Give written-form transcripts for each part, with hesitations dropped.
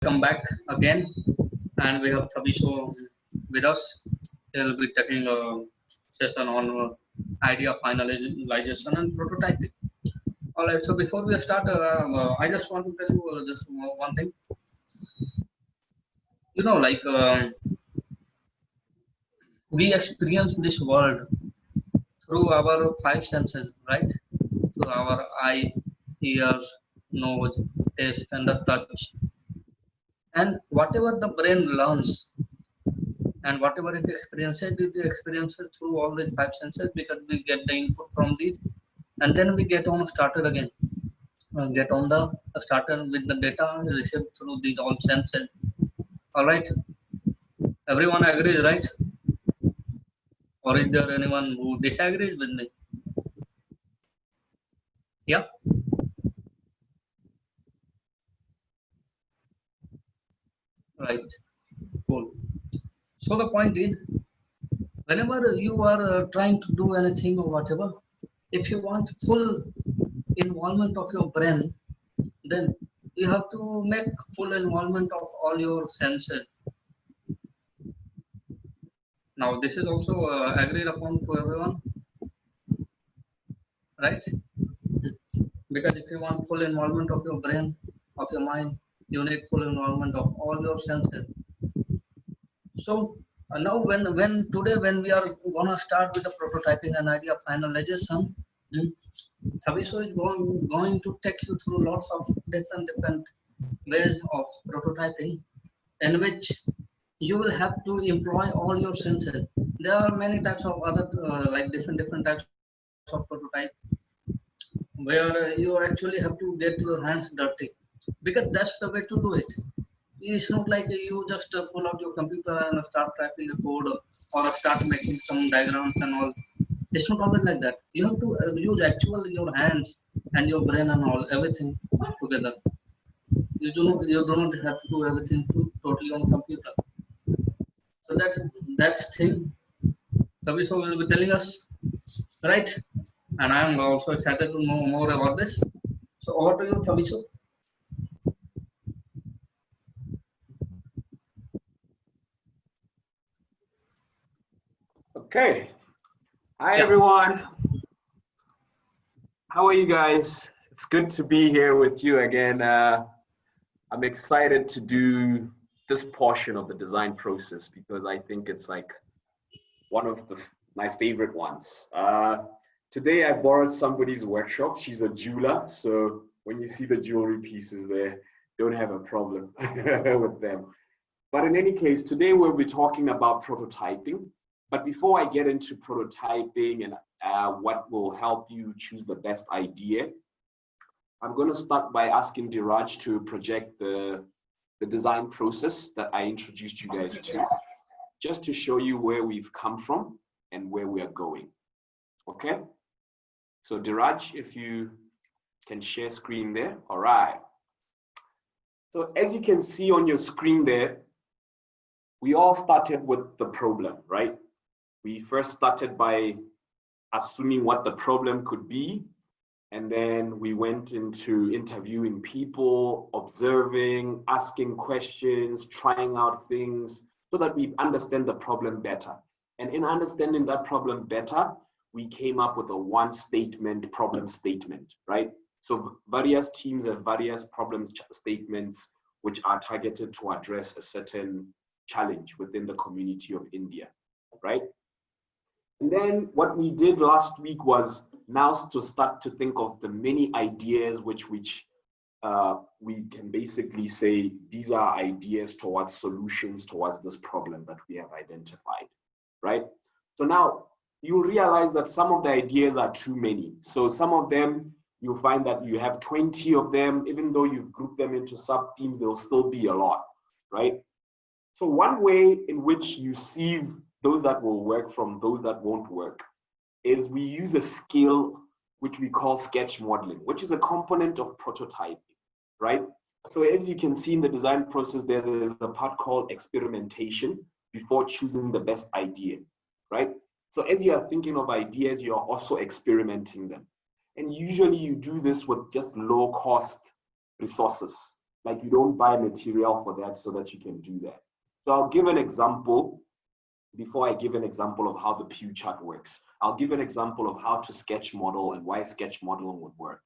Welcome back again, and we have Thabisho with us. He'll be taking a session on idea finalization and prototyping. All right. So before we start, I just want to tell you just one thing. We experience this world through our five senses, right? Through our eyes, ears, nose, taste, and the touch. And whatever the brain learns and whatever it experiences through all these five senses, because we get the input from these and then we get on started again, get on the starter with the data received through these all senses. All right, everyone agrees, right? Or is there anyone who disagrees with me? Yeah. Right. Cool. So the point is, whenever you are trying to do anything or whatever, if you want full involvement of your brain, then you have to make full involvement of all your senses. Now this is also agreed upon to everyone, right? Because if you want full involvement of your brain, of your mind, you need full involvement of all your senses. So now when we are gonna start with the prototyping and idea finalization, Thabiso is going to take you through lots of different ways of prototyping, in which you will have to employ all your senses. There are many types of other like different types of prototype, where you actually have to get your hands dirty, because that's the way to do it. It's not like you just pull out your computer and start typing a code, or start making some diagrams and all. It's not always like that. You have to use actually your hands and your brain and all everything together. You do not have to do everything totally on computer. So that's thing Sabiso will be telling us, right? And I am also excited to know more about this. So over to you, Sabiso. Okay. Hi, Yeah. everyone. How are you guys? It's good to be here with you again. I'm excited to do this portion of the design process because I think it's like one of my favorite ones. Today I borrowed somebody's workshop. She's a jeweler, so when you see the jewelry pieces there, don't have a problem with them. But in any case, today we'll be talking about prototyping. But before I get into prototyping and what will help you choose the best idea, I'm going to start by asking Diraj to project the design process that I introduced you guys to, just to show you where we've come from and where we are going. Okay? So Diraj, if you can share screen there. All right. So as you can see on your screen there, we all started with the problem, right? We first started by assuming what the problem could be. And then we went into interviewing people, observing, asking questions, trying out things so that we understand the problem better. And in understanding that problem better, we came up with a one statement problem statement, right? So various teams have various problem statements which are targeted to address a certain challenge within the community of India, right? And then what we did last week was now to start to think of the many ideas which we can basically say these are ideas towards solutions towards this problem that we have identified, right? So now you realize that some of the ideas are too many. So some of them, you'll find that you have 20 of them, even though you've grouped them into sub-teams, there'll still be a lot, right? So one way in which you sieve those that will work from those that won't work is we use a skill which we call sketch modeling, which is a component of prototyping, right? So as you can see in the design process there's a part called experimentation before choosing the best idea, right? So as you are thinking of ideas, you are also experimenting them. And usually you do this with just low cost resources. Like you don't buy material for that so that you can do that. So I'll give an example. Before I give an example of how the Pugh chart works, I'll give an example of how to sketch model and why sketch modeling would work,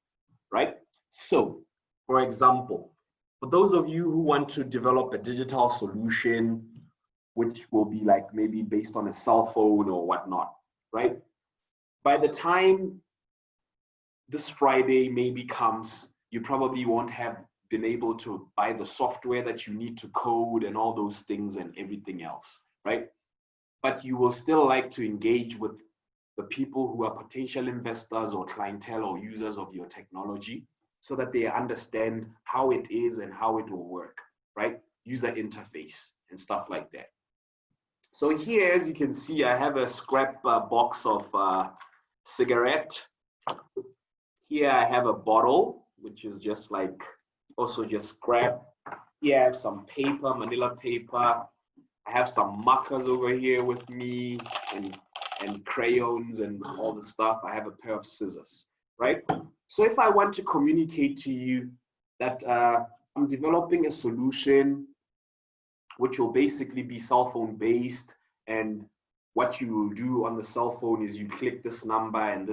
right? So, for example, for those of you who want to develop a digital solution, which will be like maybe based on a cell phone or whatnot, right? By the time this Friday maybe comes, you probably won't have been able to buy the software that you need to code and all those things and everything else, right? But you will still like to engage with the people who are potential investors or clientele or users of your technology so that they understand how it is and how it will work, right? User interface and stuff like that. So here, as you can see, I have a scrap box of cigarette. Here I have a bottle, which is just like also just scrap. Here I have some paper, manila paper. I have some markers over here with me and crayons and all the stuff. I have a pair of scissors, right? So if I want to communicate to you that I'm developing a solution which will basically be cell phone based, and what you will do on the cell phone is you click this number and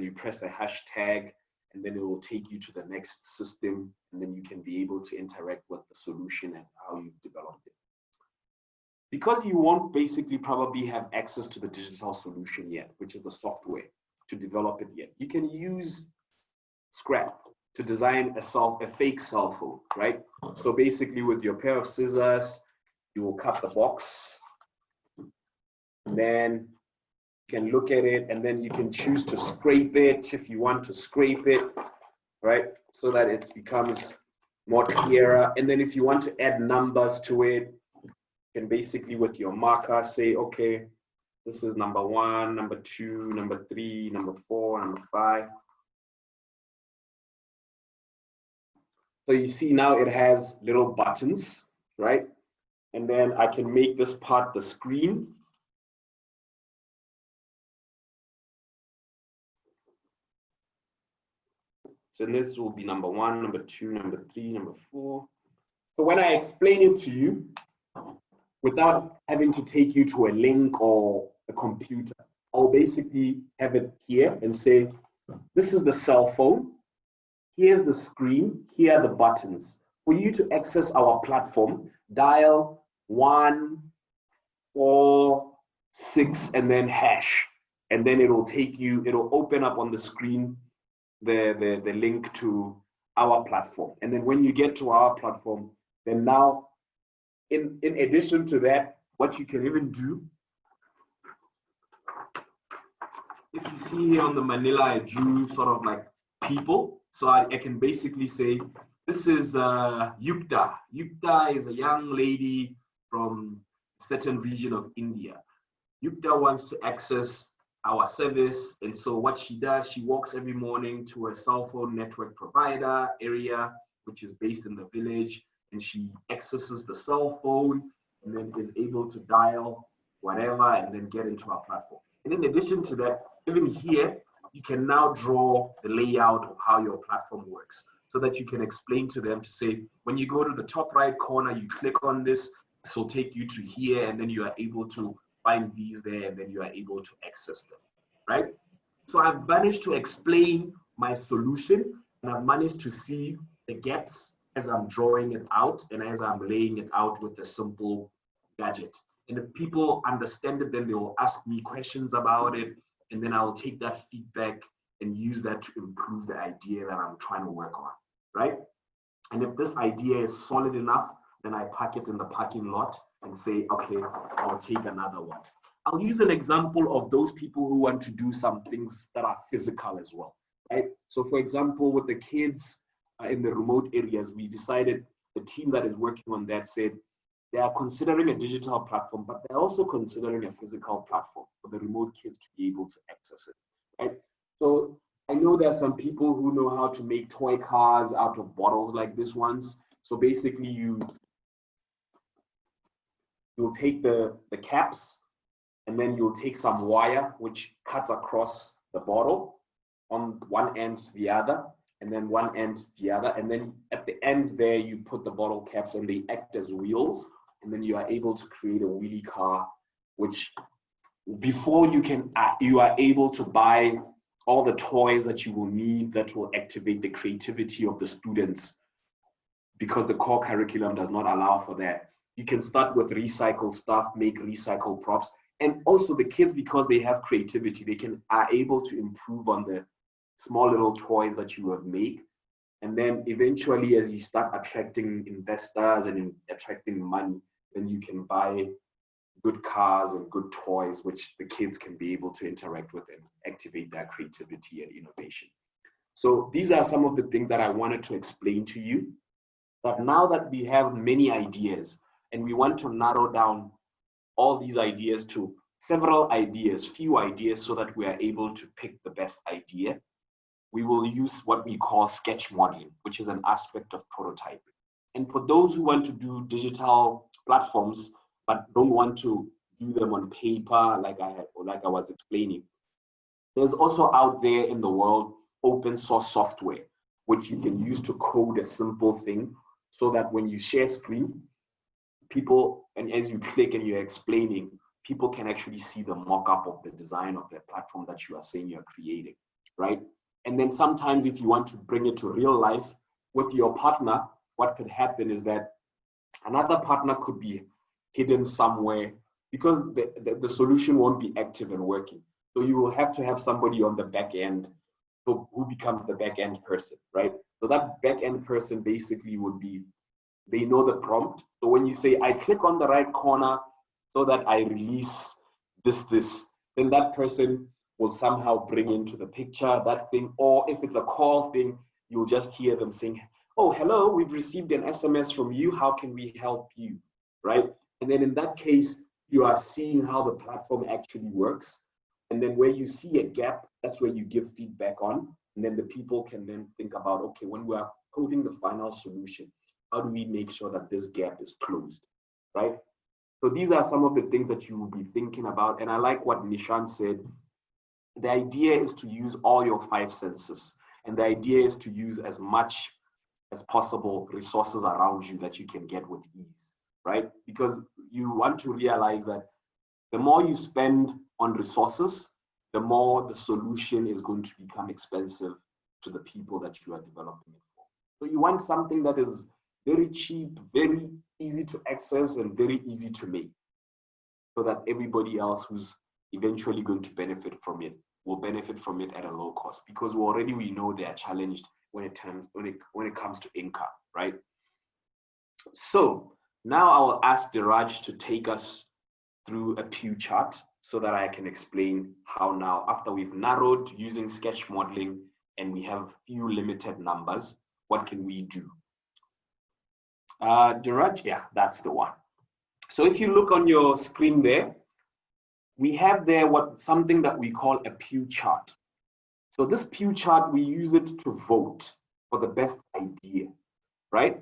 you press a hashtag, and then it will take you to the next system, and then you can be able to interact with the solution and how you've developed it. Because you won't basically probably have access to the digital solution yet, which is the software to develop it yet, you can use Scrap to design a fake cell phone, right? So basically with your pair of scissors, you will cut the box, and then you can look at it, and then you can choose to scrape it if you want to scrape it, right? So that it becomes more clearer. And then if you want to add numbers to it, can basically with your marker say, okay, this is number 1, number 2, number 3, number 4, number 5. So you see now it has little buttons, right? And then I can make this part the screen. So this will be number 1, number 2, number 3, number 4. So when I explain it to you, without having to take you to a link or a computer, I'll basically have it here and say, this is the cell phone, here's the screen, here are the buttons. For you to access our platform, dial 1, 4, 6, and then hash. And then it'll take you, it'll open up on the screen the link to our platform. And then when you get to our platform, then now, in addition to that, what you can even do, if you see here on the manila, I drew sort of like people. So I can basically say, this is Yukta. Yukta is a young lady from a certain region of India. Yukta wants to access our service. And so what she does, she walks every morning to a cell phone network provider area, which is based in the village. And she accesses the cell phone and then is able to dial whatever and then get into our platform. And in addition to that, even here, you can now draw the layout of how your platform works so that you can explain to them to say, when you go to the top right corner, you click on this, this will take you to here, and then you are able to find these there, and then you are able to access them, right? So I've managed to explain my solution, and I've managed to see the gaps as I'm drawing it out and as I'm laying it out with a simple gadget. And if people understand it, then they will ask me questions about it, and then I will take that feedback and use that to improve the idea that I'm trying to work on, right? And if this idea is solid enough, then I park it in the parking lot and say, okay, I'll take another one. I'll use an example of those people who want to do some things that are physical as well, right? So for example, with the kids in the remote areas, we decided the team that is working on that said, they are considering a digital platform, but they're also considering a physical platform for the remote kids to be able to access it, right? So I know there are some people who know how to make toy cars out of bottles like this ones. So basically you'll take the caps, and then you'll take some wire which cuts across the bottle on one end to the other. and then one end the other. And then at the end there, you put the bottle caps and they act as wheels. And then you are able to create a wheelie car, which before you are able to buy all the toys that you will need that will activate the creativity of the students, because the core curriculum does not allow for that. You can start with recycled stuff, make recycled props. And also the kids, because they have creativity, are able to improve on the small little toys that you have made. And then eventually, as you start attracting investors and attracting money, then you can buy good cars and good toys, which the kids can be able to interact with and activate their creativity and innovation. So these are some of the things that I wanted to explain to you. But now that we have many ideas and we want to narrow down all these ideas to several ideas, few ideas, so that we are able to pick the best idea, we will use what we call sketch modeling, which is an aspect of prototyping. And for those who want to do digital platforms, but don't want to do them on paper, like I was explaining, there's also out there in the world open source software, which you can use to code a simple thing, so that when you share screen, people, and as you click and you're explaining, people can actually see the mock-up of the design of the platform that you are saying you're creating, right? And then sometimes if you want to bring it to real life with your partner, what could happen is that another partner could be hidden somewhere, because the solution won't be active and working. So you will have to have somebody on the back end, so who becomes the back end person, right? So that back end person basically would be, they know the prompt. So when you say, I click on the right corner so that I release this, then that person will somehow bring into the picture that thing. Or if it's a call thing, you'll just hear them saying, oh, hello, we've received an SMS from you. How can we help you, right? And then in that case, you are seeing how the platform actually works. And then where you see a gap, that's where you give feedback on. And then the people can then think about, okay, when we are coding the final solution, how do we make sure that this gap is closed, right? So these are some of the things that you will be thinking about. And I like what Nishan said. The idea is to use all your 5 senses. And the idea is to use as much as possible resources around you that you can get with ease, right? Because you want to realize that the more you spend on resources, the more the solution is going to become expensive to the people that you are developing it for. So you want something that is very cheap, very easy to access, and very easy to make, so that everybody else who's eventually going to benefit from it will benefit from it at a low cost, because we know they are challenged when it comes to income, right? So now I will ask Diraj to take us through a Pugh chart so that I can explain how now, after we've narrowed using sketch modeling and we have few limited numbers, what can we do? Diraj, yeah, that's the one. So if you look on your screen there, we have there something that we call a Pugh chart. So this Pugh chart, we use it to vote for the best idea, right?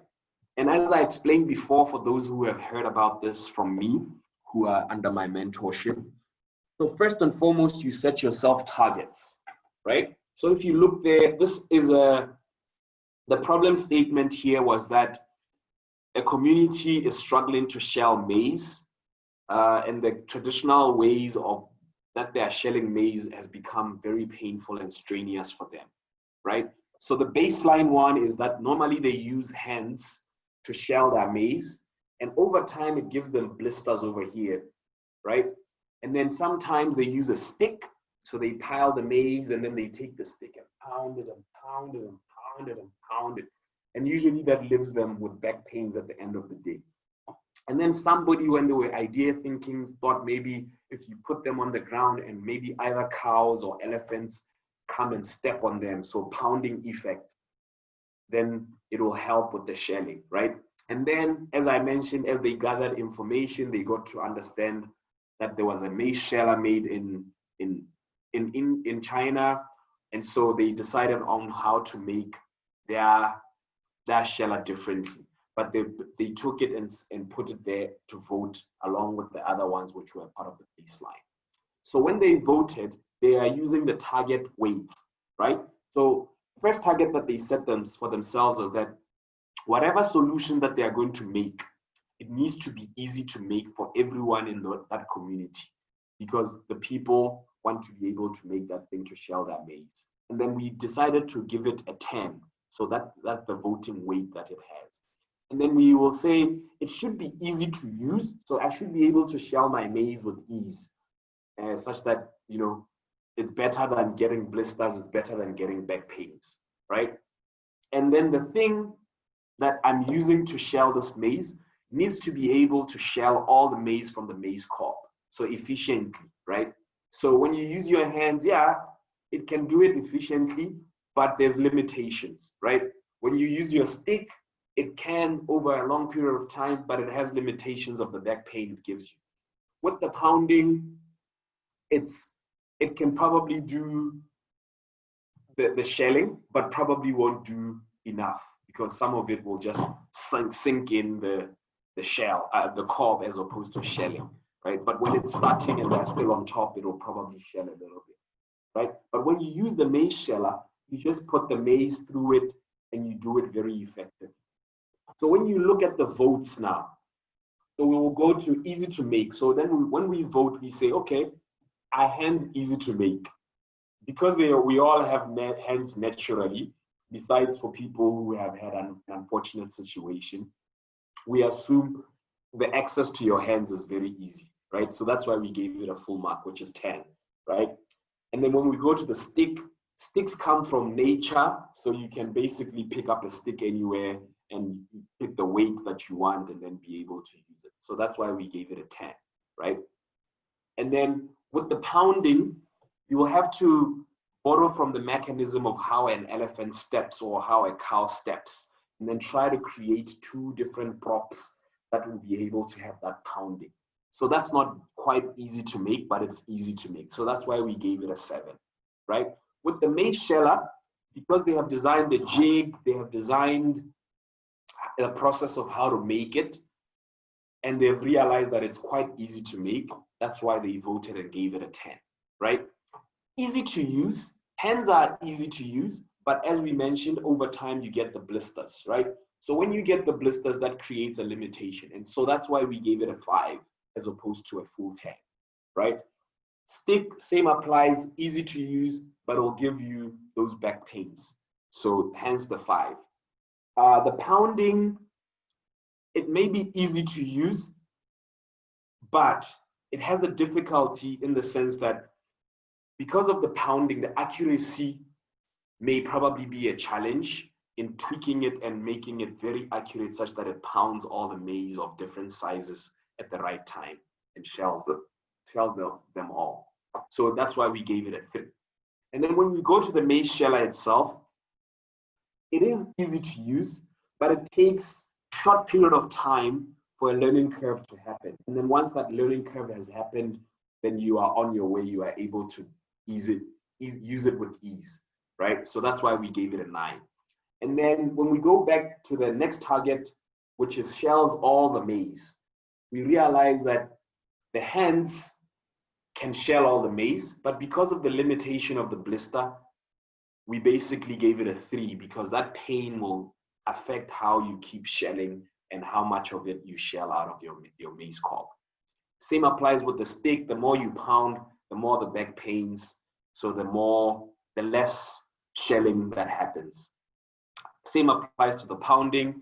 And as I explained before, for those who have heard about this from me, who are under my mentorship, so first and foremost, you set yourself targets, right? So if you look there, this is the problem statement here was that a community is struggling to shell maize, and the traditional ways of that they are shelling maize has become very painful and strenuous for them, right? So the baseline one is that normally they use hands to shell their maize, and over time it gives them blisters over here, right? And then sometimes they use a stick, so they pile the maize and then they take the stick and pound it and pound it and pound it and pound it. And usually that leaves them with back pains at the end of the day. And then somebody, when they were idea thinking, thought maybe if you put them on the ground and maybe either cows or elephants come and step on them, so pounding effect, then it will help with the shelling, right? And then, as I mentioned, as they gathered information, they got to understand that there was a maize sheller made in China. And so they decided on how to make their sheller differently. But they took it and put it there to vote along with the other ones which were part of the baseline. So when they voted, they are using the target weight, right? So first target that they set for themselves is that whatever solution that they are going to make, it needs to be easy to make for everyone in that community, because the people want to be able to make that thing to shell their maize. And then we decided to give it a 10. So that's the voting weight that it has. And then we will say it should be easy to use. So I should be able to shell my maize with ease, such that, you know, it's better than getting blisters, it's better than getting back pains, right? And then the thing that I'm using to shell this maize needs to be able to shell all the maize from the maize cob, so efficiently, right? So when you use your hands, yeah, it can do it efficiently, but there's limitations, right? When you use your stick, it can over a long period of time, but it has limitations of the back pain it gives you. With the pounding, it can probably do the shelling, but probably won't do enough, because some of it will just sink in the shell, the cob, as opposed to shelling, right? But when it's starting and they're still on top, it will probably shell a little bit, right? But when you use the maize sheller, you just put the maize through it and you do it very effectively. So when you look at the votes now, so we will go to easy to make. So then when we vote, we say, okay, our hands easy to make. Because we all have hands naturally, besides for people who have had an unfortunate situation, we assume the access to your hands is very easy, right? So that's why we gave it a full mark, which is 10, right? And then when we go to the stick, sticks come from nature, so you can basically pick up a stick anywhere and pick the weight that you want and then be able to use it. So that's why we gave it a 10, right? And then with the pounding, you will have to borrow from the mechanism of how an elephant steps or how a cow steps, and then try to create two different props that will be able to have that pounding. So that's not quite easy to make, but it's easy to make. So that's why we gave it a 7, right? With the maize sheller, because they have designed the jig, they have designed the process of how to make it, and they've realized that it's quite easy to make. That's why they voted and gave it a 10, right? Easy to use. Hands are easy to use, but as we mentioned, over time you get the blisters, right? So when you get the blisters, that creates a limitation. And so that's why we gave it a 5 as opposed to a full 10, right? Stick, same applies, easy to use, but it'll give you those back pains. So hence the 5. The pounding, it may be easy to use, but it has a difficulty in the sense that because of the pounding, the accuracy may probably be a challenge in tweaking it and making it very accurate such that it pounds all the maize of different sizes at the right time and shells them all. So that's why we gave it a 3. And then when we go to the maize sheller itself, it is easy to use, but it takes a short period of time for a learning curve to happen. And then once that learning curve has happened, then you are on your way, you are able to use it with ease, right? So that's why we gave it a 9. And then when we go back to the next target, which is shells all the maize, we realize that the hands can shell all the maize, but because of the limitation of the blister, we basically gave it a 3 because that pain will affect how you keep shelling and how much of it you shell out of your maize cob. Same applies with the stick. The more you pound, the more the back pains. So the less shelling that happens. Same applies to the pounding.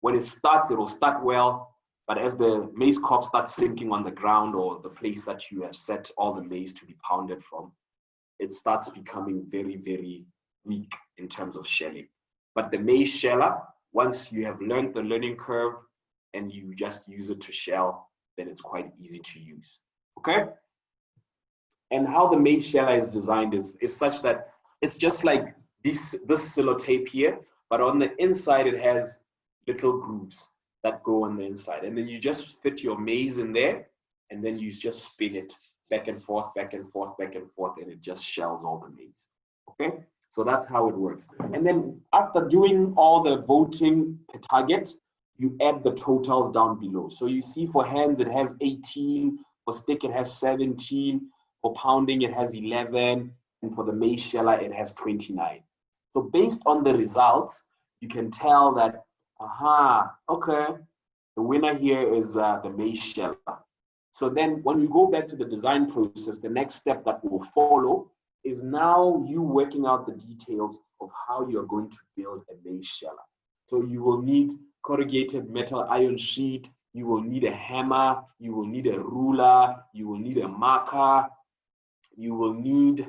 When it starts, it will start well, but as the maize cob starts sinking on the ground or the place that you have set all the maize to be pounded from, it starts becoming very, very weak in terms of shelling. But the maize sheller, once you have learned the learning curve and you just use it to shell, then it's quite easy to use, okay? And how the maize sheller is designed is such that it's just like this sellotape here, but on the inside it has little grooves that go on the inside. And then you just fit your maize in there, and then you just spin it back and forth, back and forth, back and forth, and it just shells all the maize, okay? So that's how it works. And then after doing all the voting per target, you add the totals down below. So you see for hands, it has 18, for stick, it has 17, for pounding, it has 11, and for the maize sheller, it has 29. So based on the results, you can tell that, okay, the winner here is the maize sheller. So then when we go back to the design process, the next step that will follow is now you working out the details of how you're going to build a maize sheller. So you will need corrugated metal iron sheet, you will need a hammer, you will need a ruler, you will need a marker, you will need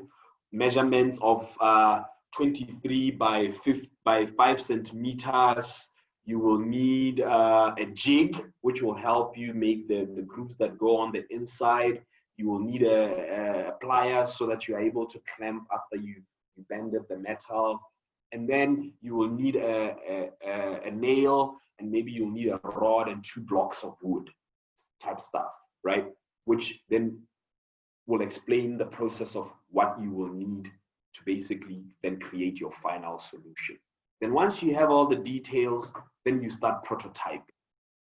measurements of 23 by 5 centimeters. You will need a jig, which will help you make the grooves that go on the inside. You will need a plier so that you are able to clamp after you bended the metal. And then you will need a nail, and maybe you'll need a rod and 2 blocks of wood type stuff, right? Which then will explain the process of what you will need to basically then create your final solution. Then once you have all the details, then you start prototyping,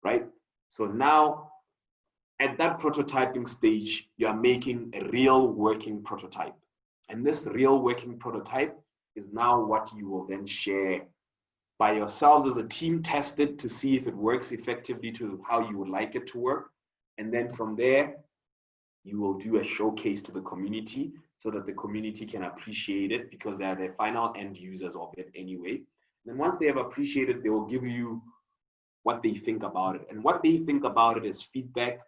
right? So now at that prototyping stage, you are making a real working prototype. And this real working prototype is now what you will then share by yourselves as a team, test it to see if it works effectively to how you would like it to work. And then from there, you will do a showcase to the community so that the community can appreciate it, because they are the final end users of it anyway. And then once they have appreciated, they will give you what they think about it. And what they think about it as feedback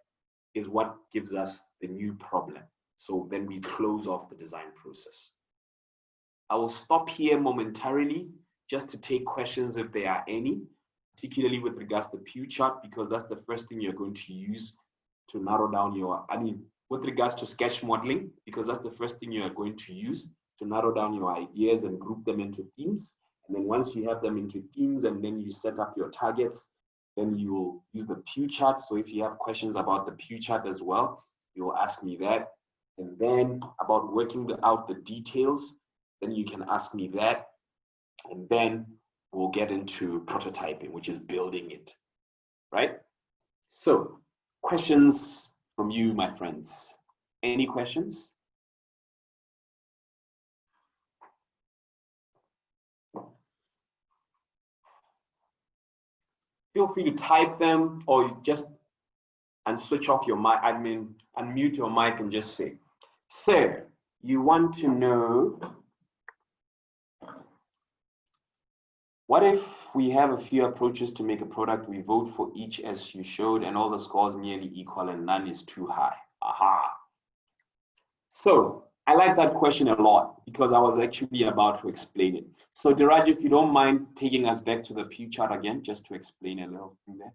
is what gives us the new problem. So then we close off the design process. I will stop here momentarily just to take questions if there are any, particularly with regards to the Pugh chart, because that's the first thing you're going to use to narrow down your, with regards to sketch modeling, because that's the first thing you are going to use to narrow down your ideas and group them into themes. And then once you have them into themes and then you set up your targets, then you will use the Pugh chart. So if you have questions about the Pugh chart as well, you'll ask me that. And then about working out the details, then you can ask me that. And then we'll get into prototyping, which is building it, right? So questions from you, my friends. Any questions? Feel free to type them, or you just switch off your mic, unmute your mic and just say, sir, you want to know, what if we have a few approaches to make a product, we vote for each as you showed, and all the scores nearly equal and none is too high? Aha. So I like that question a lot because I was actually about to explain it. So Diraj, if you don't mind taking us back to the Pugh chart again, just to explain a little thing there.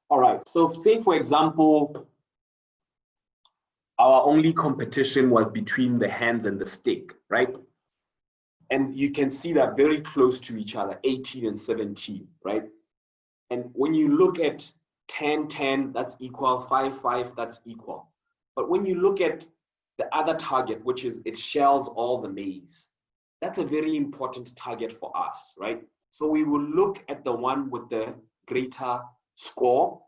All right, so say for example, our only competition was between the hands and the stick, right? And you can see that very close to each other, 18 and 17, right? And when you look at 10, 10, that's equal, 5, 5, that's equal. But when you look at the other target, which is it shells all the maize, that's a very important target for us, right? So we will look at the one with the greater score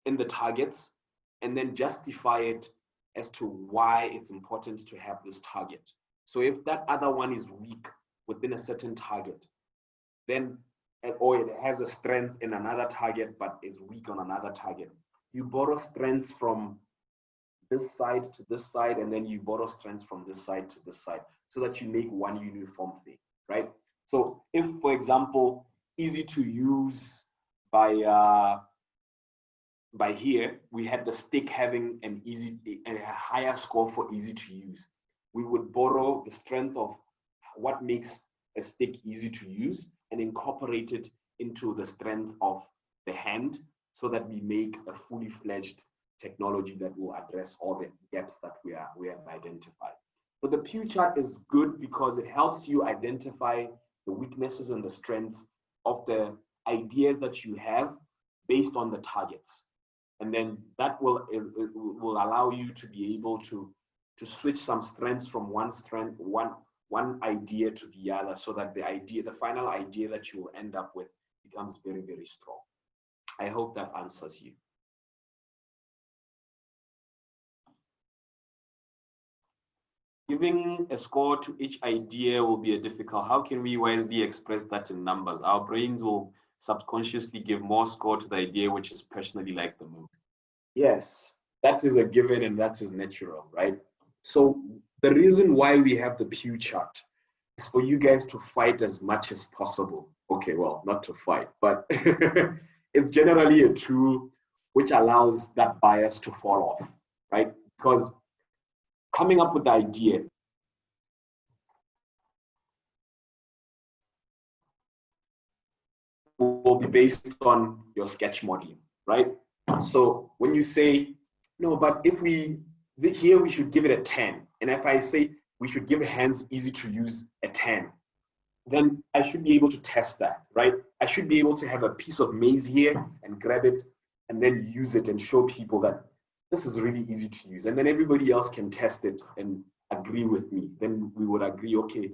in the targets and then justify it as to why it's important to have this target. So if that other one is weak within a certain target, then, or it has a strength in another target but is weak on another target, you borrow strengths from this side to this side, and then you borrow strengths from this side to this side, so that you make one uniform thing, right? So if, for example, easy to use by here, we had the stick having a higher score for easy to use, we would borrow the strength of what makes a stick easy to use and incorporate it into the strength of the hand, so that we make a fully fledged technology that will address all the gaps that we have identified. So the Pugh chart is good because it helps you identify the weaknesses and the strengths of the ideas that you have based on the targets. And then that will allow you to be able to switch some strengths from one idea to the other, so that the final idea that you will end up with becomes very, very strong. I hope that answers you. Giving a score to each idea will be a difficult. How can we wisely express that in numbers? Our brains will subconsciously give more score to the idea which is personally like the most. Yes, that is a given and that is natural, right? So the reason why we have the Pugh chart is for you guys to fight as much as possible. Okay, well, not to fight, but it's generally a tool which allows that bias to fall off, right? Because coming up with the idea will be based on your sketch modeling, right? So when you say, no, but if here we should give it a 10. And if I say we should give hands easy to use a 10, then I should be able to test that, right? I should be able to have a piece of maize here and grab it and then use it and show people that this is really easy to use. And then everybody else can test it and agree with me. Then we would agree, okay,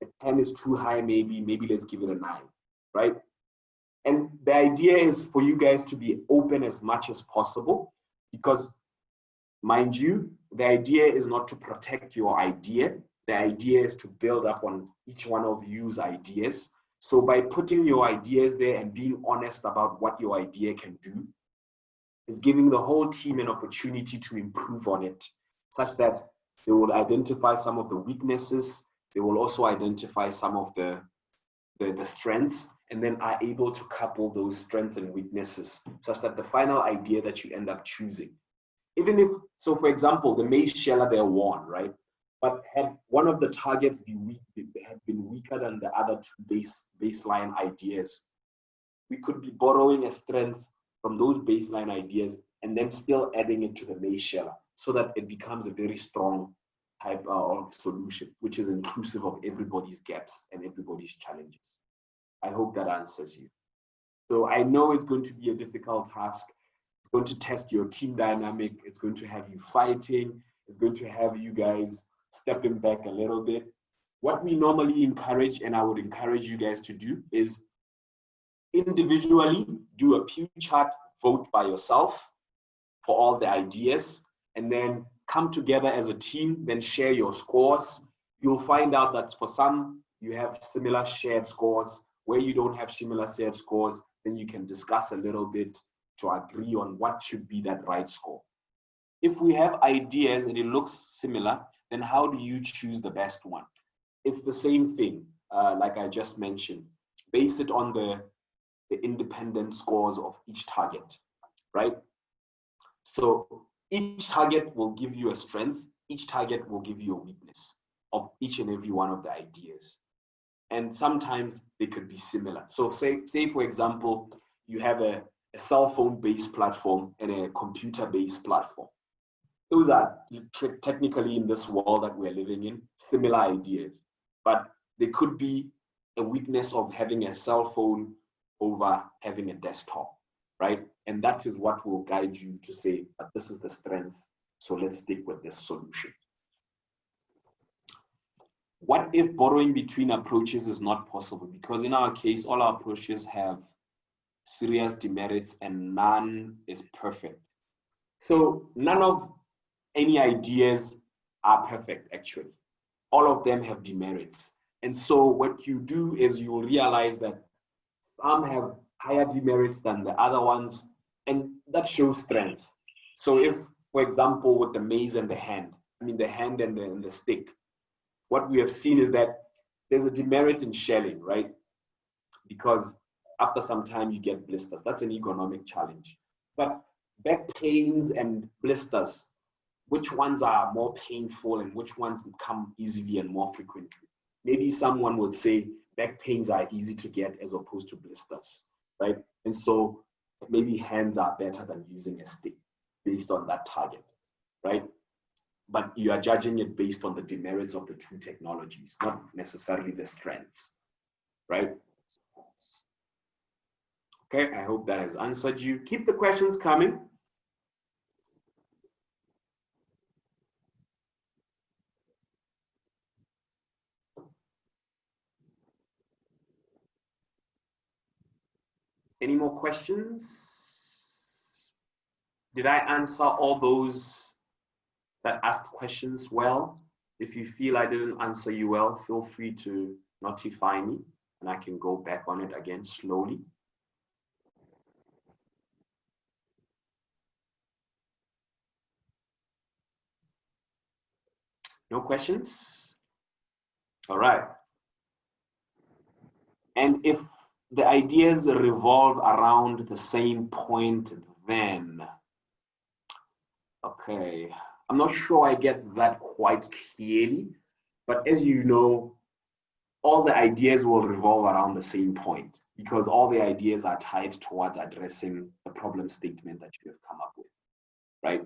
a 10 is too high, maybe let's give it a 9, right? And the idea is for you guys to be open as much as possible because, mind you, the idea is not to protect your idea. The idea is to build up on each one of you's ideas. So by putting your ideas there and being honest about what your idea can do is giving the whole team an opportunity to improve on it, such that they will identify some of the weaknesses. They will also identify some of the strengths, and then are able to couple those strengths and weaknesses such that the final idea that you end up choosing, even if, so for example, the maize sheller, they're worn, right? But had one of the targets had been weaker than the other two baseline ideas, we could be borrowing a strength from those baseline ideas and then still adding it to the maize sheller so that it becomes a very strong type of solution, which is inclusive of everybody's gaps and everybody's challenges. I hope that answers you. So I know it's going to be a difficult task. It's going to test your team dynamic. It's going to have you fighting. It's going to have you guys stepping back a little bit. What we normally encourage, and I would encourage you guys to do, is individually do a Pugh chart vote by yourself for all the ideas, and then come together as a team, then share your scores. You'll find out that for some, you have similar shared scores. Where you don't have similar shared scores, then you can discuss a little bit to agree on what should be that right score. If we have ideas and it looks similar, then how do you choose the best one? It's the same thing, like I just mentioned. Base it on the independent scores of each target, right? So each target will give you a strength, each target will give you a weakness of each and every one of the ideas. And sometimes they could be similar. So say for example, you have a cell phone-based platform and a computer-based platform. Those are technically, in this world that we're living in, similar ideas, but they could be a weakness of having a cell phone over having a desktop, right? And that is what will guide you to say, but this is the strength, so let's stick with this solution. What if borrowing between approaches is not possible? Because in our case, all our approaches have serious demerits and none is perfect. So none of any ideas are perfect, actually. All of them have demerits. And so what you do is you'll realize that some have higher demerits than the other ones, and that shows strength. So if, for example, with the maize and the hand, the hand and the stick, what we have seen is that there's a demerit in shelling, right? Because after some time you get blisters. That's an ergonomic challenge. But back pains and blisters, which ones are more painful and which ones come easily and more frequently? Maybe someone would say back pains are easy to get as opposed to blisters, right? And so maybe hands are better than using a stick based on that target, right? But you are judging it based on the demerits of the two technologies, not necessarily the strengths, right? Okay, I hope that has answered you. Keep the questions coming. Any more questions? Did I answer all those that asked questions well? If you feel I didn't answer you well, feel free to notify me and I can go back on it again slowly. No questions? All right. And if the ideas revolve around the same point, then, okay, I'm not sure I get that quite clearly, but as you know, all the ideas will revolve around the same point because all the ideas are tied towards addressing the problem statement that you have come up with, right?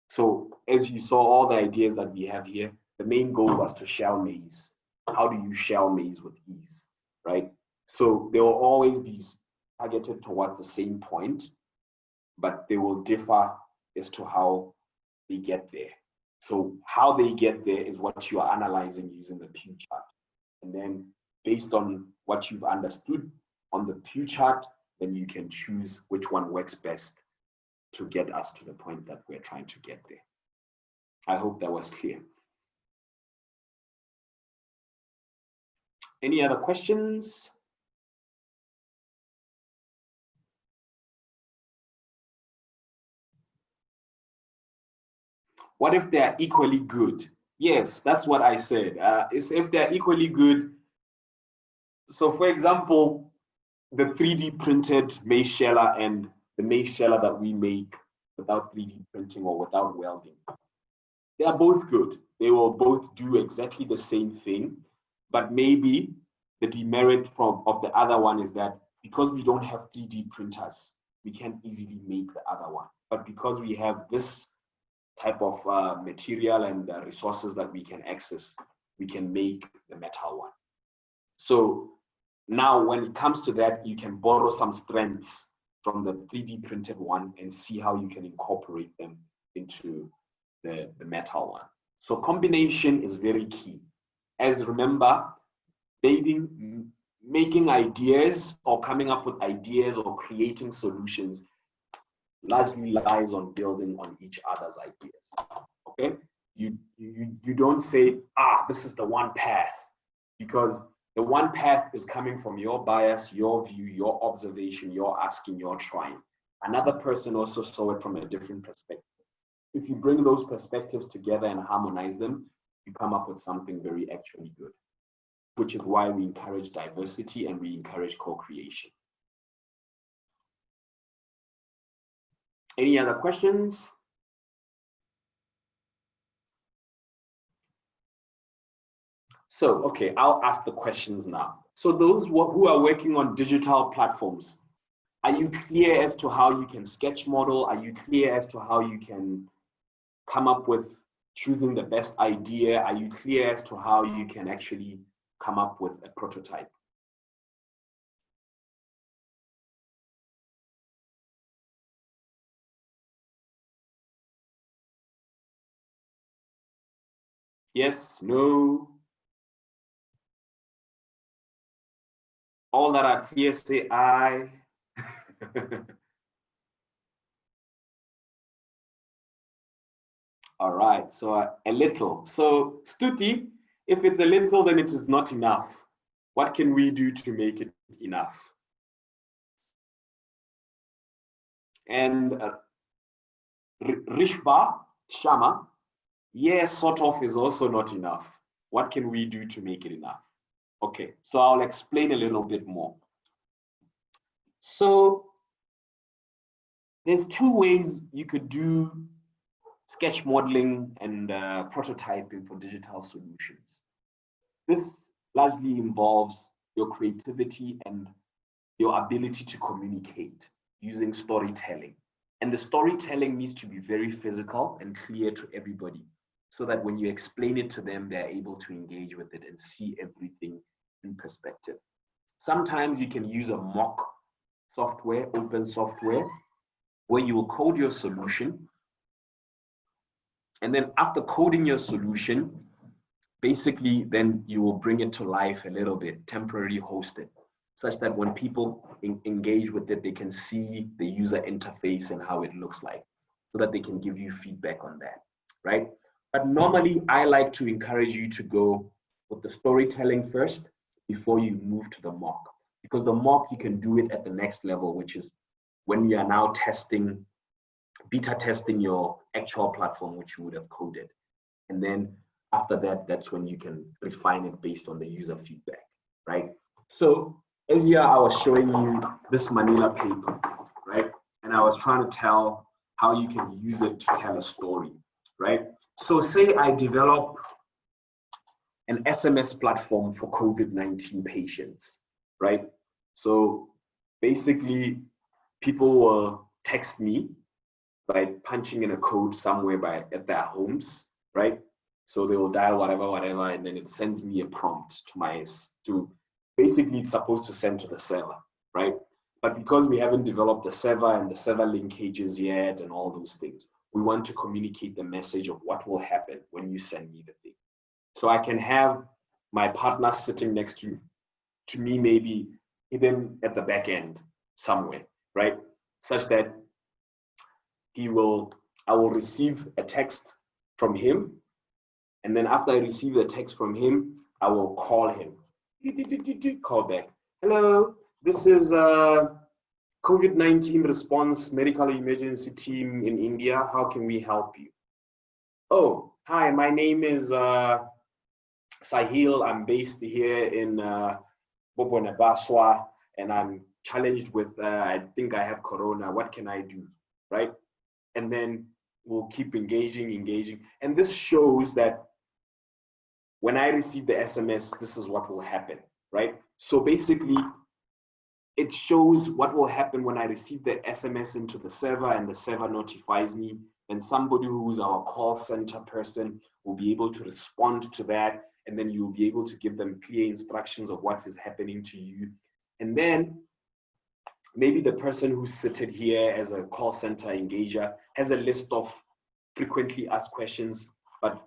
So as you saw, all the ideas that we have here, the main goal was to shell maize. How do you shell maize with ease, right? So they will always be targeted towards the same point, but they will differ as to how they get there. So how they get there is what you are analyzing using the Pugh chart. And then based on what you've understood on the Pugh chart, then you can choose which one works best to get us to the point that we're trying to get there. I hope that was clear. Any other questions? What if they're equally good? Yes, that's what I said. Is if they're equally good. So for example, the 3D printed maize sheller and the maize sheller that we make without 3D printing or without welding, they are both good. They will both do exactly the same thing, but maybe the demerit of the other one is that because we don't have 3D printers, we can't easily make the other one. But because we have this type of material and resources that we can access, we can make the metal one. So now when it comes to that, you can borrow some strengths from the 3D printed one and see how you can incorporate them into the metal one. So combination is very key. As remember, making ideas or coming up with ideas or creating solutions largely lies on building on each other's ideas. Okay? You don't say, this is the one path, because the one path is coming from your bias, your view, your observation, your asking, your trying. Another person also saw it from a different perspective. If you bring those perspectives together and harmonize them, you come up with something very actually good, which is why we encourage diversity and we encourage co-creation. Any other questions? So, okay, I'll ask the questions now. So those who are working on digital platforms, are you clear as to how you can sketch model? Are you clear as to how you can come up with choosing the best idea? Are you clear as to how you can actually come up with a prototype? Yes, no? All that are clear, say aye. All right, so a little. So Stuti, if it's a little, then it is not enough. What can we do to make it enough? And Rishba, Shama, yes, sort of is also not enough. What can we do to make it enough? Okay, so I'll explain a little bit more. So there's two ways you could do sketch modeling and prototyping for digital solutions. This largely involves your creativity and your ability to communicate using storytelling. And the storytelling needs to be very physical and clear to everybody so that when you explain it to them, they're able to engage with it and see everything in perspective. Sometimes you can use a mock software, open software, where you will code your solution. And then after coding your solution, basically then you will bring it to life a little bit, temporarily host it, such that when people engage with it, they can see the user interface and how it looks like, so that they can give you feedback on that, right? But normally I like to encourage you to go with the storytelling first before you move to the mock. Because the mock, you can do it at the next level, which is when you are now testing, beta testing your actual platform, which you would have coded. And then after that, that's when you can refine it based on the user feedback, right? So as here, I was showing you this Manila paper, right? And I was trying to tell how you can use it to tell a story, right? So say I develop an SMS platform for COVID-19 patients, right? So basically, people will text me by punching in a code somewhere at their homes, right? So they will dial whatever, and then it sends me a prompt to basically it's supposed to send to the server, right? But because we haven't developed the server and the server linkages yet and all those things, we want to communicate the message of what will happen when you send me the thing. So I can have my partner sitting next to me, maybe hidden at the back end somewhere, right? Such that I will receive a text from him. And then after I receive the text from him, I will call him. Call back. Hello, this is COVID-19 response medical emergency team in India. How can we help you? Oh, hi, my name is Sahil. I'm based here in Bobone Baswa, and I'm challenged with, I think I have corona. What can I do, right? And then we'll keep engaging. And this shows that when I receive the SMS, this is what will happen, right? So basically, it shows what will happen when I receive the SMS into the server and the server notifies me, and somebody who's our call center person will be able to respond to that, and then you'll be able to give them clear instructions of what is happening to you. And then maybe the person who's seated here as a call center engager has a list of frequently asked questions, but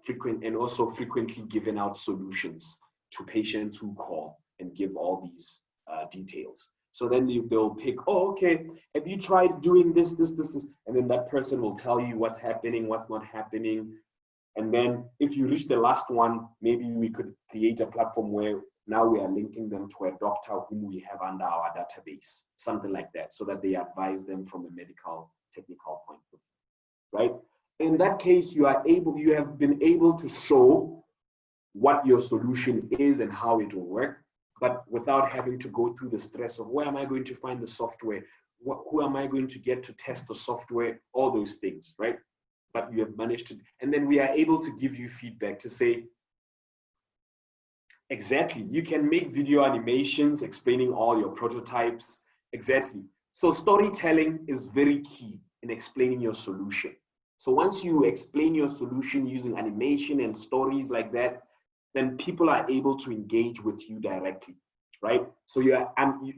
also frequently given out solutions to patients who call and give all these details. So then they'll pick, oh, okay, have you tried doing this? And then that person will tell you what's happening, what's not happening. And then if you reach the last one, maybe we could create a platform where now we are linking them to a doctor whom we have under our database, something like that, so that they advise them from a medical technical point of view, right? In that case, you have been able to show what your solution is and how it will work, but without having to go through the stress of where am I going to find the software? Who am I going to get to test the software? All those things, right? But you have managed to, and then we are able to give you feedback to say, exactly, you can make video animations explaining all your prototypes, exactly. So storytelling is very key in explaining your solution. So once you explain your solution using animation and stories like that, then people are able to engage with you directly, right? So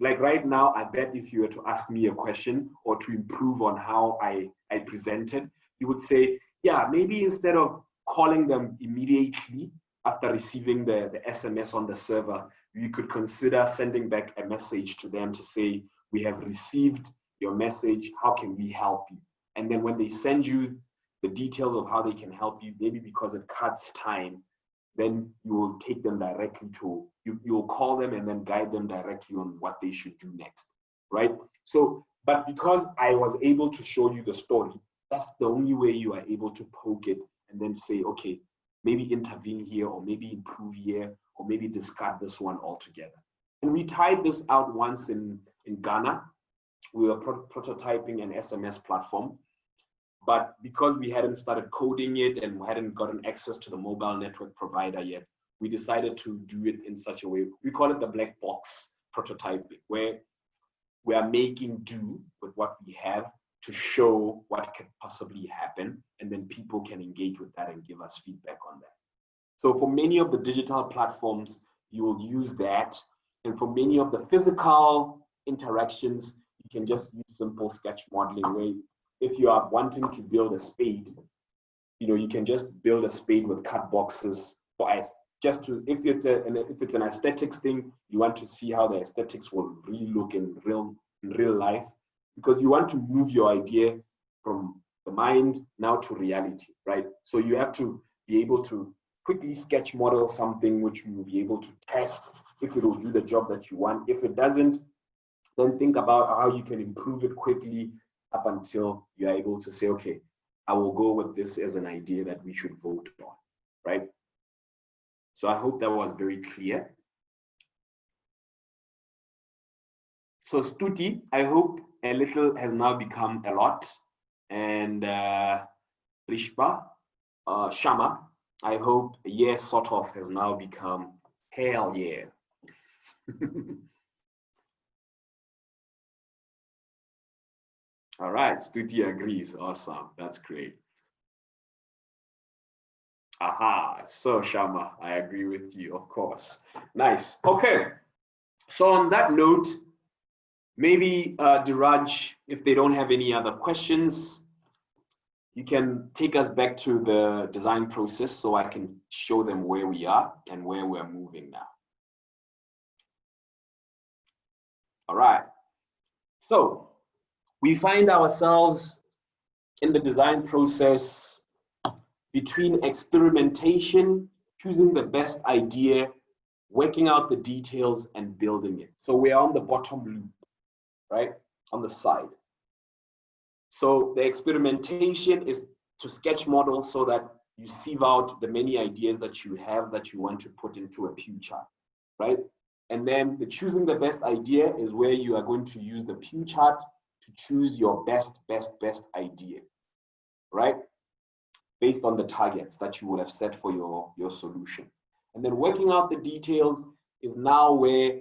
like right now, I bet if you were to ask me a question or to improve on how I presented, you would say, yeah, maybe instead of calling them immediately after receiving the SMS on the server, you could consider sending back a message to them to say, we have received your message, how can we help you? And then when they send you the details of how they can help you, maybe because it cuts time, then you will take them directly to, you'll call them and then guide them directly on what they should do next, right? So, but because I was able to show you the story, that's the only way you are able to poke it and then say, okay, maybe intervene here, or maybe improve here, or maybe discard this one altogether. And we tried this out once in Ghana. We were prototyping an SMS platform, but because we hadn't started coding it and we hadn't gotten access to the mobile network provider yet, we decided to do it in such a way. We call it the black box prototyping, where we are making do with what we have to show what could possibly happen, and then people can engage with that and give us feedback on that. So for many of the digital platforms, you will use that. And for many of the physical interactions, you can just use simple sketch modeling, where if you are wanting to build a spade, you can just build a spade with cut boxes for ice. Just to, if it's an aesthetics thing, you want to see how the aesthetics will really look in real life, because you want to move your idea from the mind now to reality, right? So you have to be able to quickly sketch model something which you will be able to test if it will do the job that you want. If it doesn't, then think about how you can improve it quickly up until you're able to say, okay, I will go with this as an idea that we should vote on, right? So I hope that was very clear. So Stuti, I hope a little has now become a lot. And Rishpa, Shama, I hope yes, sort of has now become hell yeah. All right, Stuti agrees. Awesome. That's great. Aha. So Shama, I agree with you, of course. Nice. Okay. So on that note, maybe Diraj, if they don't have any other questions, you can take us back to the design process so I can show them where we are and where we're moving now. All right. So we find ourselves in the design process between experimentation, choosing the best idea, working out the details, and building it. So we are on the bottom loop, right? On the side. So the experimentation is to sketch model so that you sieve out the many ideas that you have that you want to put into a Pugh chart, right? And then the choosing the best idea is where you are going to use the Pugh chart to choose your best idea, right? Based on the targets that you would have set for your solution. And then working out the details is now where,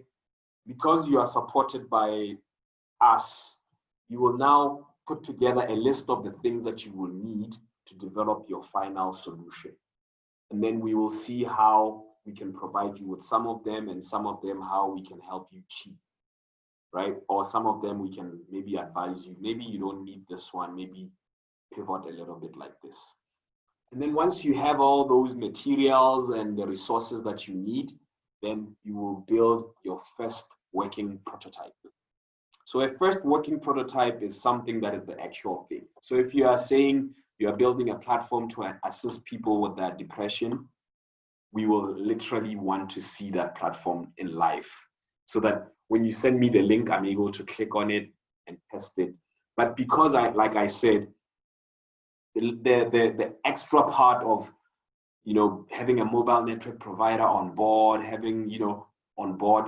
because you are supported by us, you will now put together a list of the things that you will need to develop your final solution. And then we will see how we can provide you with some of them, and some of them how we can help you cheat, right? Or some of them we can maybe advise you, maybe you don't need this one, maybe pivot a little bit like this. And then once you have all those materials and the resources that you need, then you will build your first working prototype. So a first working prototype is something that is the actual thing. So if you are saying you are building a platform to assist people with their depression, we will literally want to see that platform in life, so that when you send me the link, I'm able to click on it and test it. But because like I said, the extra part of, having a mobile network provider on board, having, on board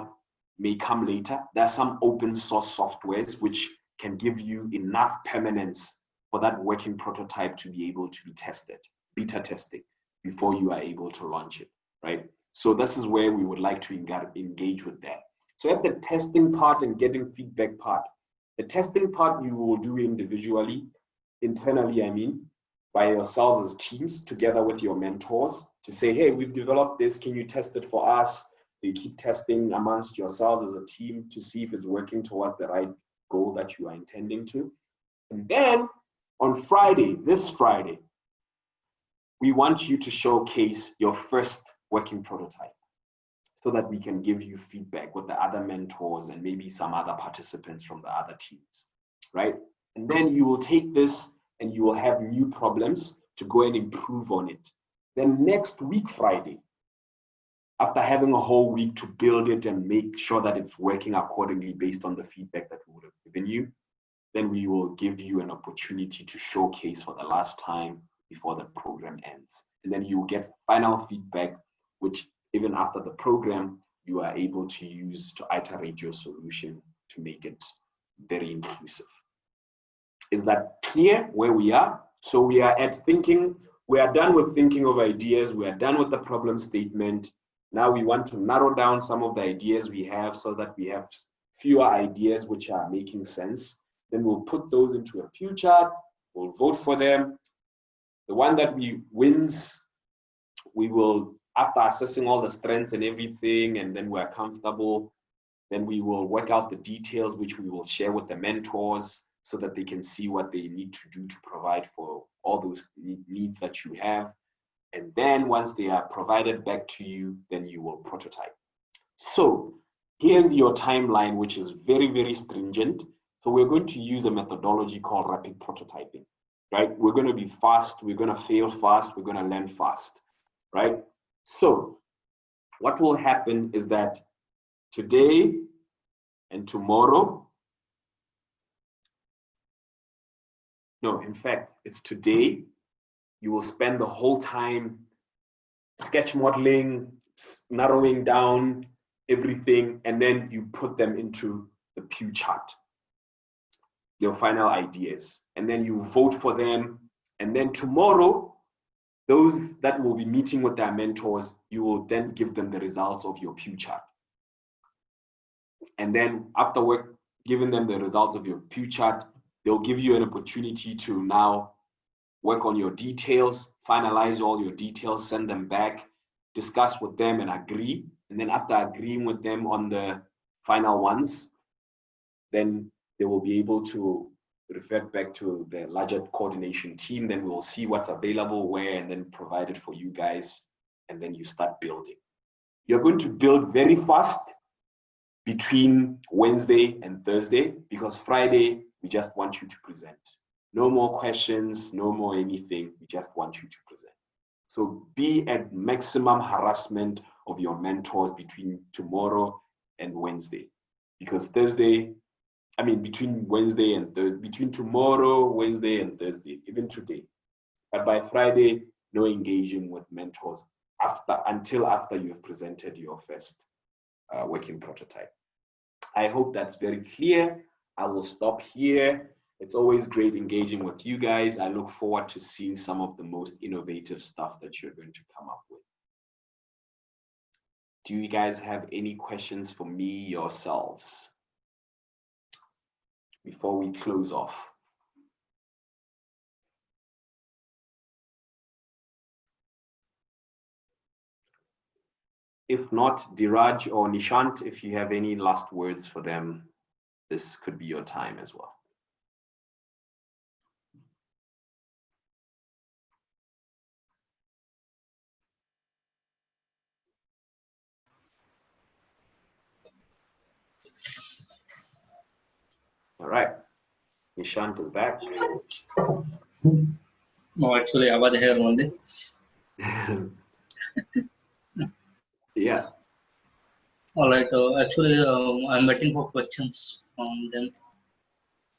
may come later. There are some open source softwares which can give you enough permanence for that working prototype to be able to be tested, beta testing, before you are able to launch it, right? So this is where we would like to engage with that. So at the testing part and getting feedback part, the testing part you will do individually, internally, I mean, by yourselves as teams, together with your mentors, to say, hey, we've developed this, can you test it for us? You keep testing amongst yourselves as a team to see if it's working towards the right goal that you are intending to. And then on Friday, this Friday, we want you to showcase your first working prototype so that we can give you feedback with the other mentors and maybe some other participants from the other teams, right? And then you will take this and you will have new problems to go and improve on it. Then next week, Friday, after having a whole week to build it and make sure that it's working accordingly based on the feedback that we would have given you, then we will give you an opportunity to showcase for the last time before the program ends. And then you will get final feedback, which even after the program, you are able to use to iterate your solution to make it very inclusive. Is that clear where we are? So we are at thinking, we are done with thinking of ideas, we are done with the problem statement. Now we want to narrow down some of the ideas we have so that we have fewer ideas which are making sense. Then we'll put those into a Pugh chart, we'll vote for them. The one that wins, we will, after assessing all the strengths and everything, and then we're comfortable, then we will work out the details, which we will share with the mentors so that they can see what they need to do to provide for all those needs that you have. And then once they are provided back to you, then you will prototype. So here's your timeline, which is very, very stringent. So we're going to use a methodology called rapid prototyping, right? We're going to be fast, we're going to fail fast, we're going to learn fast. right? So what will happen is that today and tomorrow, no, in fact, it's today, you will spend the whole time sketch modeling, narrowing down everything, and then you put them into the Pugh chart, your final ideas, and then you vote for them. And then tomorrow, those that will be meeting with their mentors, you will then give them the results of your Pugh chart. And then after giving them the results of your Pugh chart, they'll give you an opportunity to now work on your details, finalize all your details, send them back, discuss with them and agree. And then after agreeing with them on the final ones, then they will be able to revert back to the larger coordination team. Then we'll see what's available where and then provide it for you guys. And then you start building. You're going to build very fast between Wednesday and Thursday, because Friday, we just want you to present. No more questions, no more anything. We just want you to present. So be at maximum harassment of your mentors between tomorrow and Wednesday. Because between Wednesday and Thursday, between tomorrow, Wednesday and Thursday, even today. But by Friday, no engaging with mentors until after you have presented your first working prototype. I hope that's very clear. I will stop here. It's always great engaging with you guys. I look forward to seeing some of the most innovative stuff that you're going to come up with. Do you guys have any questions for me yourselves before we close off? If not, Diraj or Nishant, if you have any last words for them, this could be your time as well. All right, Nishant is back. No, actually, I was here only. Yeah. All right. Actually, I'm waiting for questions from them.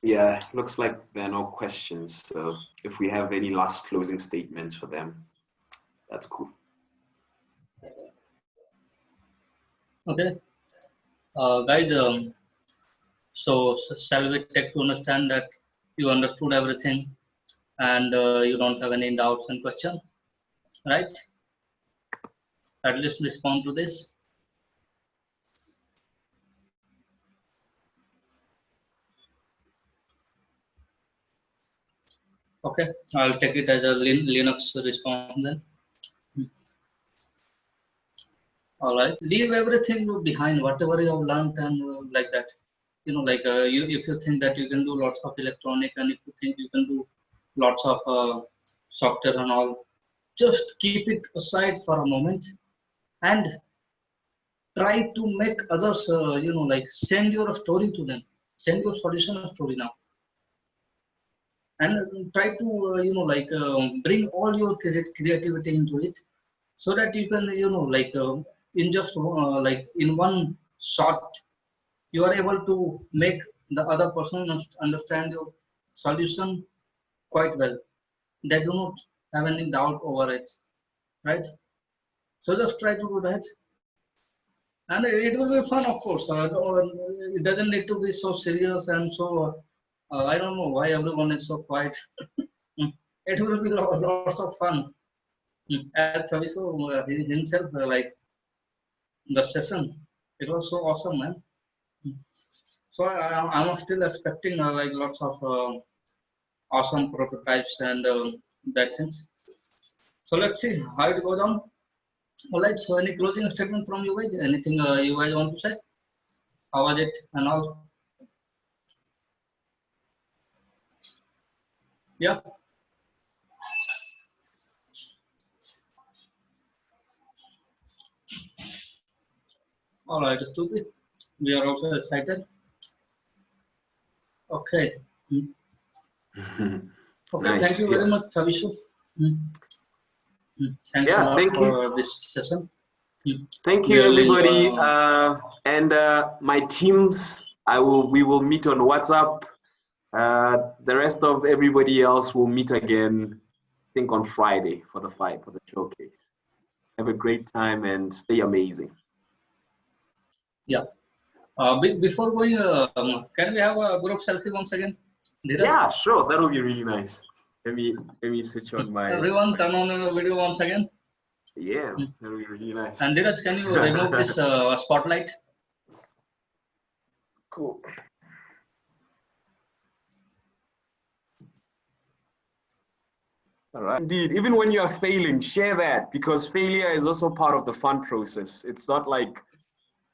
Yeah, looks like there are no questions. So if we have any last closing statements for them, that's cool. Okay. Guys, so shall we take to understand that you understood everything and you don't have any doubts and questions, right? At least respond to this. Okay, I'll take it as a Linux response then. All right, leave everything behind, whatever you have learned and like that. If you think that you can do lots of electronic and if you think you can do lots of software and all, just keep it aside for a moment and try to make others, send your story to them, send your solution story now, and try to, bring all your creativity into it, so that you can, in just in one shot, you are able to make the other person understand your solution quite well. They do not have any doubt over it, right? So just try to do that. And it will be fun, of course. It doesn't need to be so serious and so. I don't know why everyone is so quiet. It will be lots of fun. As Chaviso himself, the session, it was so awesome, man. So I'm still expecting lots of awesome prototypes and that things. So let's see how it goes on. All right. So any closing statement from you guys? Anything you guys want to say? How was it and all? Yeah. All right, Stuti. We are also excited. Okay. Okay. Nice. Thank you very much, Chavishu. Thanks a Yeah, lot thank you. for this session. Thank We you, will everybody. enjoy. And my teams, we will meet on WhatsApp. The rest of everybody else will meet again, I think on Friday for the showcase. Have a great time and stay amazing. Yeah. Before going, can we have a group selfie once again? Dheeraj? Yeah, sure. That'll be really nice. Let me switch on my. Everyone, turn on your video once again. Yeah, that'll be really nice. And Dheeraj, can you remove this spotlight? Cool. All right. Indeed, even when you are failing, share that, because failure is also part of the fun process. It's not like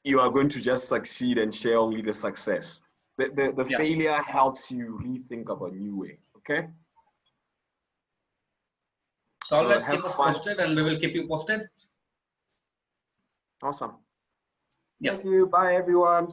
you are going to just succeed and share only the success. The Yeah. failure helps you rethink of a new way. Okay. So So always have keep us fun. posted, and we will keep you posted. Awesome. Yeah. Thank you. Bye, everyone.